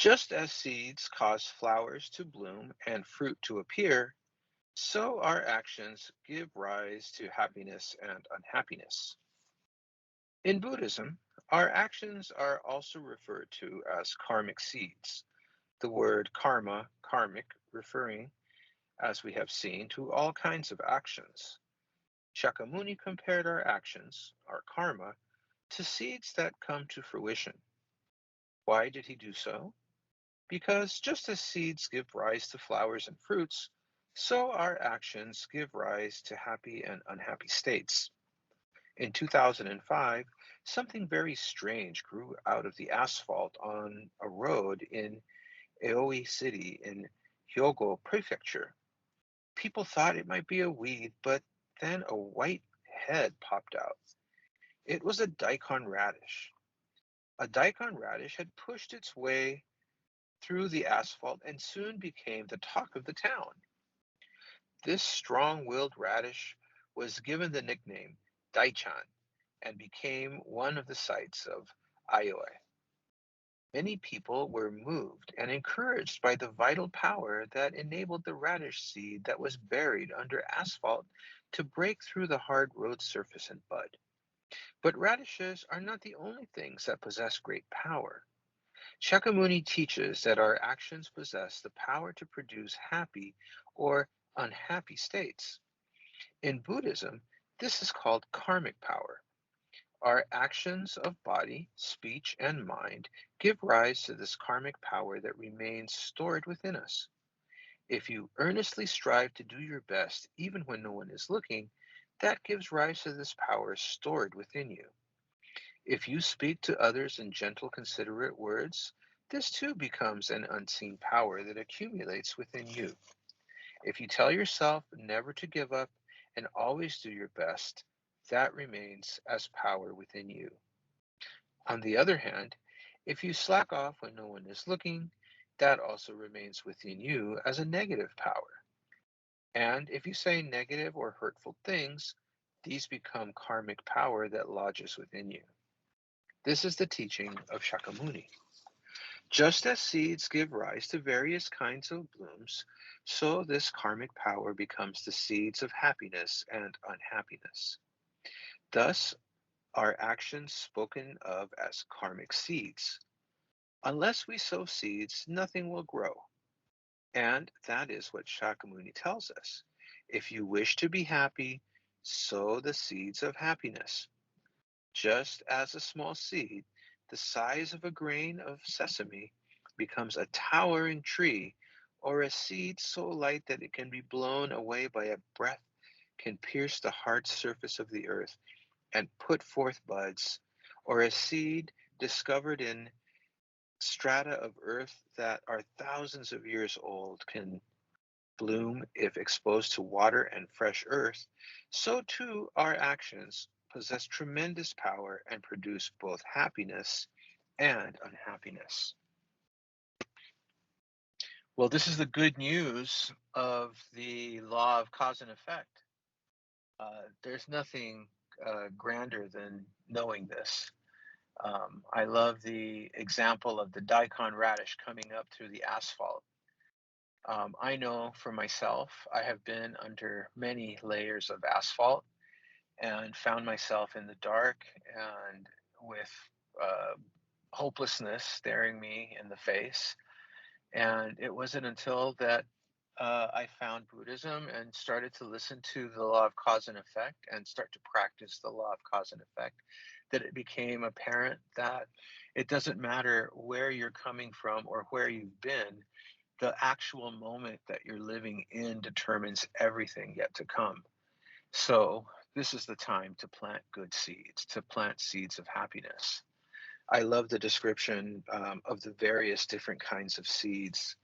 Just as seeds cause flowers to bloom and fruit to appear, so our actions give rise to happiness and unhappiness. In Buddhism, our actions are also referred to as karmic seeds. The word karma, karmic, referring, as we have seen, to all kinds of actions. Shakyamuni compared our actions, our karma, to seeds that come to fruition. Why did he do so? Because just as seeds give rise to flowers and fruits, so our actions give rise to happy and unhappy states. In 2005, something very strange grew out of the asphalt on a road in Aoi City in Hyogo Prefecture. People thought it might be a weed, but then a white head popped out. It was a daikon radish. A daikon radish had pushed its way through the asphalt and soon became the talk of the town. This strong-willed radish was given the nickname Daichan and became one of the sights of Aioi. Many people were moved and encouraged by the vital power that enabled the radish seed that was buried under asphalt to break through the hard road surface and bud. But radishes are not the only things that possess great power. Shakyamuni teaches that our actions possess the power to produce happy or unhappy states. In Buddhism, this is called karmic power. Our actions of body, speech, and mind give rise to this karmic power that remains stored within us. If you earnestly strive to do your best, even when no one is looking, that gives rise to this power stored within you. If you speak to others in gentle, considerate words, this too becomes an unseen power that accumulates within you. If you tell yourself never to give up and always do your best, that remains as power within you. On the other hand, if you slack off when no one is looking, that also remains within you as a negative power. And if you say negative or hurtful things, these become karmic power that lodges within you. This is the teaching of Shakyamuni. Just as seeds give rise to various kinds of blooms, so this karmic power becomes the seeds of happiness and unhappiness. Thus, are actions spoken of as karmic seeds. Unless we sow seeds, nothing will grow. And that is what Shakyamuni tells us. If you wish to be happy, sow the seeds of happiness. Just as a small seed, the size of a grain of sesame, becomes a towering tree, or a seed so light that it can be blown away by a breath can pierce the hard surface of the earth and put forth buds, or a seed discovered in strata of earth that are thousands of years old can bloom if exposed to water and fresh earth, so too our actions possess tremendous power and produce both happiness and unhappiness. Well, this is the good news of the law of cause and effect. There's nothing grander than knowing this. I love the example of the daikon radish coming up through the asphalt. I know for myself, I have been under many layers of asphalt and found myself in the dark and with uh, hopelessness staring me in the face. And it wasn't until that I found Buddhism and started to listen to the law of cause and effect and start to practice the law of cause and effect that it became apparent that it doesn't matter where you're coming from or where you've been, the actual moment that you're living in determines everything yet to come. So, this is the time to plant good seeds, to plant seeds of happiness. I love the description of the various different kinds of seeds.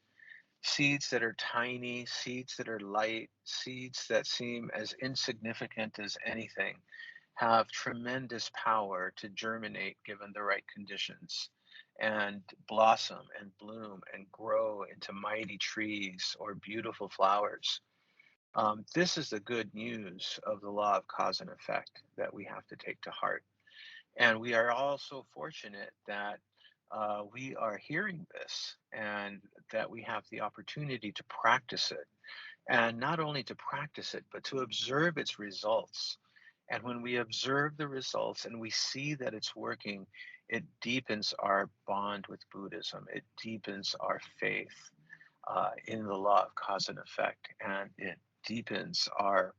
Seeds that are tiny, seeds that are light, seeds that seem as insignificant as anything have tremendous power to germinate given the right conditions and blossom and bloom and grow into mighty trees or beautiful flowers. This is the good news of the law of cause and effect that we have to take to heart. And we are also fortunate that we are hearing this and that we have the opportunity to practice it. And not only to practice it, but to observe its results. And when we observe the results and we see that it's working, it deepens our bond with Buddhism. It deepens our faith in the law of cause and effect, and it deepens our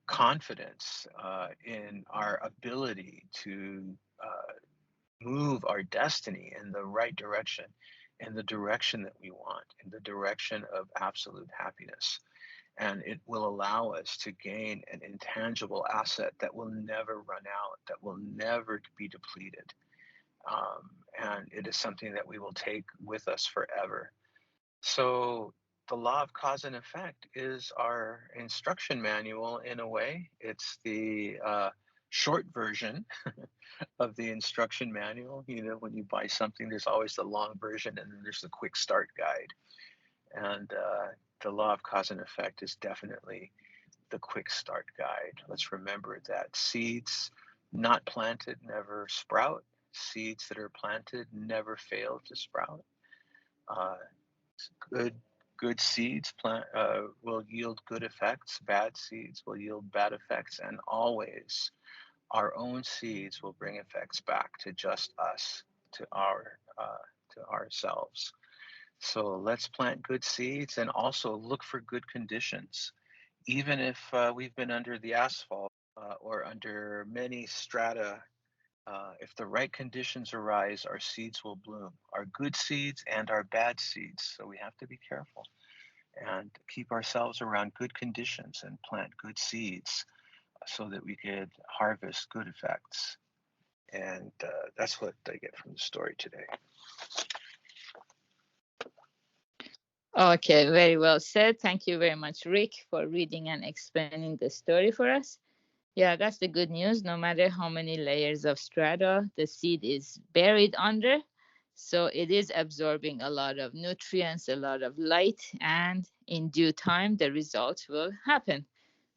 confidence in our ability to move our destiny in the right direction, in the direction that we want, in the direction of absolute happiness. And it will allow us to gain an intangible asset that will never run out, that will never be depleted. And it is something that we will take with us forever. So the law of cause and effect is our instruction manual in a way. It's the short version of the instruction manual. You know, when you buy something, there's always the long version and then there's the quick start guide. And the law of cause and effect is definitely the quick start guide. Let's remember that seeds not planted never sprout. Seeds that are planted never fail to sprout. Uh, good seeds will yield good effects. Bad seeds will yield bad effects, and always our own seeds will bring effects back to just us, to ourselves. So let's plant good seeds and also look for good conditions. Even if we've been under the asphalt or under many strata, if the right conditions arise, our seeds will bloom, our good seeds and our bad seeds. So we have to be careful and keep ourselves around good conditions and plant good seeds so that we could harvest good effects. And that's what I get from the story today. Okay, very well said. Thank you very much, Rick, for reading and explaining the story for us. Yeah, that's the good news. No matter how many layers of strata the seed is buried under, so it is absorbing a lot of nutrients, a lot of light, and in due time, the results will happen.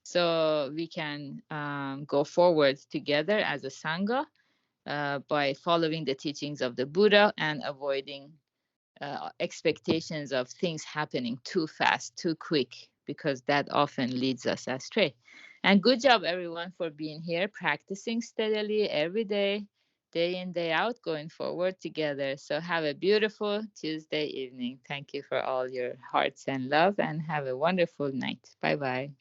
So we can go forward together as a Sangha by following the teachings of the Buddha and avoiding expectations of things happening too fast, too quick, because that often leads us astray. And good job, everyone, for being here, practicing steadily every day, day in, day out, going forward together. So have a beautiful Tuesday evening. Thank you for all your hearts and love, and have a wonderful night. Bye bye.